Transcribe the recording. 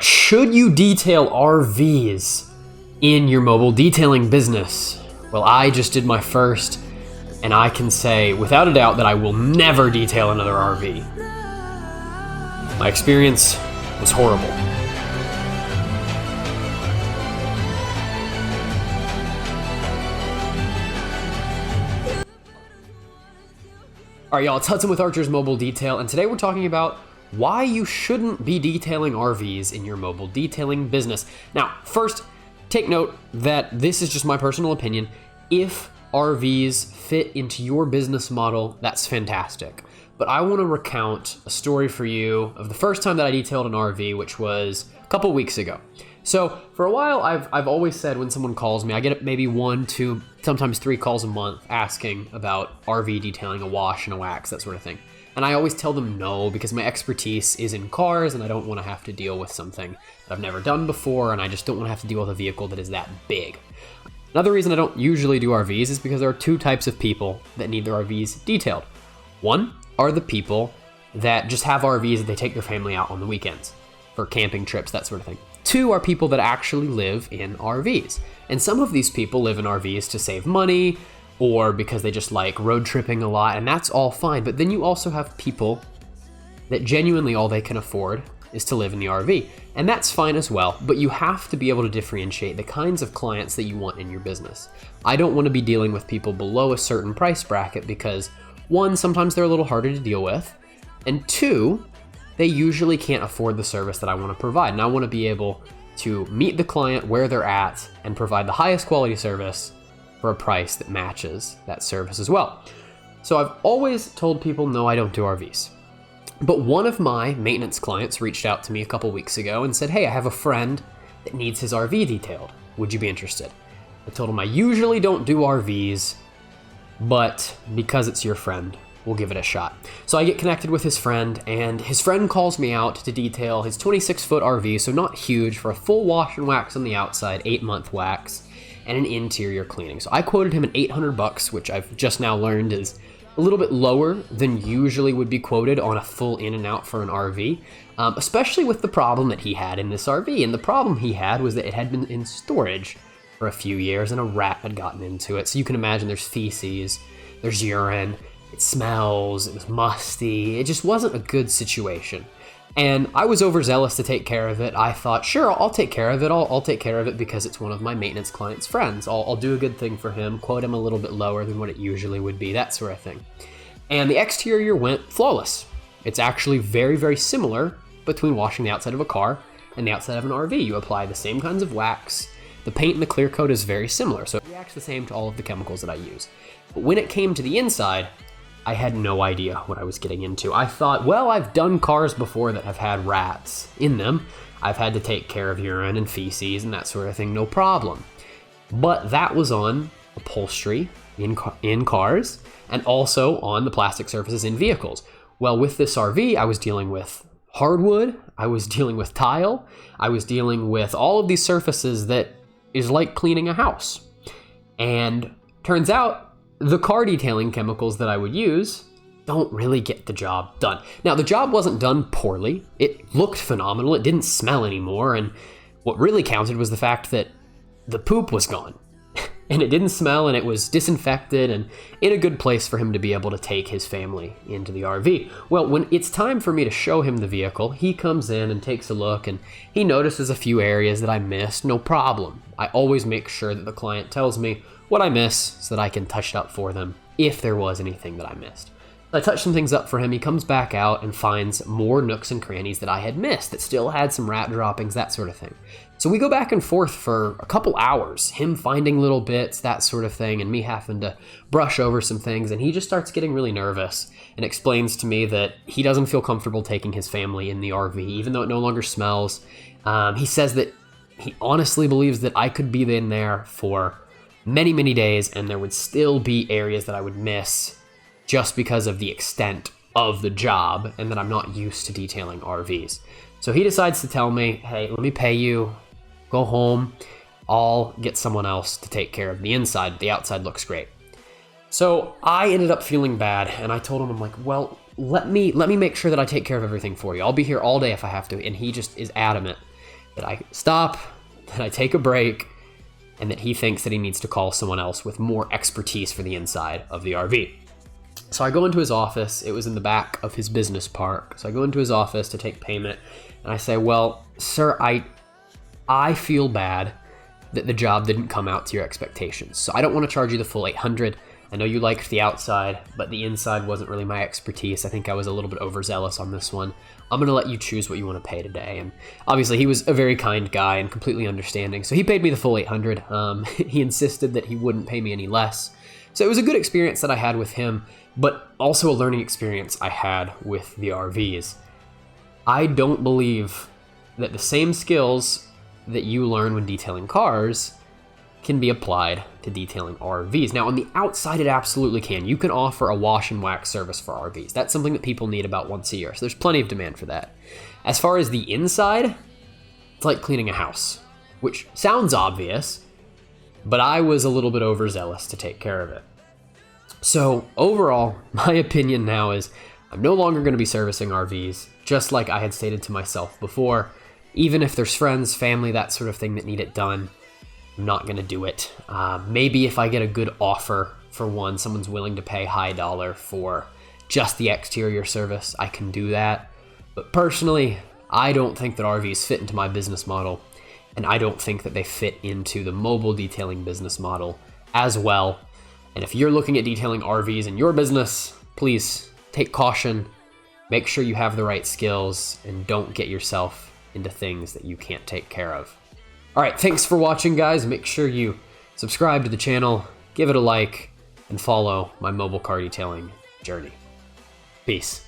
Should you detail RVs in your mobile detailing business? Well, I just did my first, and I can say without a doubt that I will never detail another RV. My experience was horrible. All right, y'all, it's Hudson with Archer's Mobile Detail, and today we're talking about why you shouldn't be detailing RVs in your mobile detailing business. Now, first, take note that this is just my personal opinion. If RVs fit into your business model, that's fantastic. But I want to recount a story for you of the first time that I detailed an RV, which was a couple weeks ago. So for a while, I've always said when someone calls me, I get maybe 1, 2, sometimes 3 calls a month asking about RV detailing, a wash and a wax, that sort of thing. And I always tell them no, because my expertise is in cars and I don't want to have to deal with something that I've never done before, and I just don't want to have to deal with a vehicle that is that big. Another reason I don't usually do RVs is because there are 2 types of people that need their RVs detailed. One are the people that just have RVs that they take their family out on the weekends for camping trips, that sort of thing. 2 are people that actually live in RVs. And some of these people live in RVs to save money or because they just like road tripping a lot, and that's all fine. But then you also have people that genuinely all they can afford is to live in the RV. And that's fine as well, but you have to be able to differentiate the kinds of clients that you want in your business. I don't want to be dealing with people below a certain price bracket because 1, sometimes they're a little harder to deal with, and 2, they usually can't afford the service that I want to provide. And I want to be able to meet the client where they're at and provide the highest quality service for a price that matches that service as well. So I've always told people, no, I don't do RVs. But one of my maintenance clients reached out to me a couple weeks ago and said, hey, I have a friend that needs his RV detailed. Would you be interested? I told him I usually don't do RVs, but because it's your friend, we'll give it a shot. So I get connected with his friend, and his friend calls me out to detail his 26-foot RV, so not huge, for a full wash and wax on the outside, 8-month wax, and an interior cleaning. So I quoted him an $800, which I've just now learned is a little bit lower than usually would be quoted on a full in and out for an RV, especially with the problem that he had in this RV. And the problem he had was that it had been in storage for a few years and a rat had gotten into it. So you can imagine there's feces, there's urine, it smells, it was musty, it just wasn't a good situation. And I was overzealous to take care of it. I thought, sure, I'll take care of it. I'll take care of it because it's one of my maintenance client's friends. I'll do a good thing for him, quote him a little bit lower than what it usually would be, that sort of thing. And the exterior went flawless. It's actually very, very similar between washing the outside of a car and the outside of an RV. You apply the same kinds of wax. The paint and the clear coat is very similar, so it reacts the same to all of the chemicals that I use. But when it came to the inside, I had no idea what I was getting into. I thought, well, I've done cars before that have had rats in them. I've had to take care of urine and feces and that sort of thing, no problem. But that was on upholstery in cars and also on the plastic surfaces in vehicles. Well, with this RV, I was dealing with hardwood, I was dealing with tile, I was dealing with all of these surfaces that is like cleaning a house. And turns out, the car detailing chemicals that I would use don't really get the job done. Now, the job wasn't done poorly. It looked phenomenal. It didn't smell anymore. And what really counted was the fact that the poop was gone. And it didn't smell, and it was disinfected and in a good place for him to be able to take his family into the RV. Well, when it's time for me to show him the vehicle, he comes in and takes a look, and he notices a few areas that I missed. No problem. I always make sure that the client tells me what I miss so that I can touch it up for them if there was anything that I missed. I touch some things up for him. He comes back out and finds more nooks and crannies that I had missed that still had some rat droppings, that sort of thing. So we go back and forth for a couple hours, him finding little bits, that sort of thing, and me having to brush over some things. And he just starts getting really nervous and explains to me that he doesn't feel comfortable taking his family in the RV, even though it no longer smells. He says that he honestly believes that I could be in there for many, many days and there would still be areas that I would miss just because of the extent of the job and that I'm not used to detailing RVs. So he decides to tell me, hey, let me pay you, go home, I'll get someone else to take care of the inside. The outside looks great. So I ended up feeling bad, and I told him, I'm like, let me make sure that I take care of everything for you. I'll be here all day if I have to. And he just is adamant that I stop, that I take a break, and that he thinks that he needs to call someone else with more expertise for the inside of the RV. So I go into his office. It was in the back of his business park. So I go into his office to take payment, and I say, well, sir, I feel bad that the job didn't come out to your expectations. So I don't want to charge you the full $800. I know you liked the outside, but the inside wasn't really my expertise. I think I was a little bit overzealous on this one. I'm going to let you choose what you want to pay today. And obviously he was a very kind guy and completely understanding. So he paid me the full $800. He insisted that he wouldn't pay me any less. So it was a good experience that I had with him, but also a learning experience I had with the RVs. I don't believe that the same skills that you learn when detailing cars can be applied to detailing RVs. Now, on the outside, it absolutely can. You can offer a wash and wax service for RVs. That's something that people need about once a year, so there's plenty of demand for that. As far as the inside, it's like cleaning a house, which sounds obvious, but I was a little bit overzealous to take care of it. So overall, my opinion now is I'm no longer going to be servicing RVs, just like I had stated to myself before. Even if there's friends, family, that sort of thing that need it done, I'm not going to do it. Maybe if I get a good offer for one, someone's willing to pay high dollar for just the exterior service, I can do that. But personally, I don't think that RVs fit into my business model, and I don't think that they fit into the mobile detailing business model as well. And if you're looking at detailing RVs in your business, please take caution, make sure you have the right skills, and don't get yourself into things that you can't take care of. All right, thanks for watching, guys. Make sure you subscribe to the channel, give it a like, and follow my mobile car detailing journey. Peace.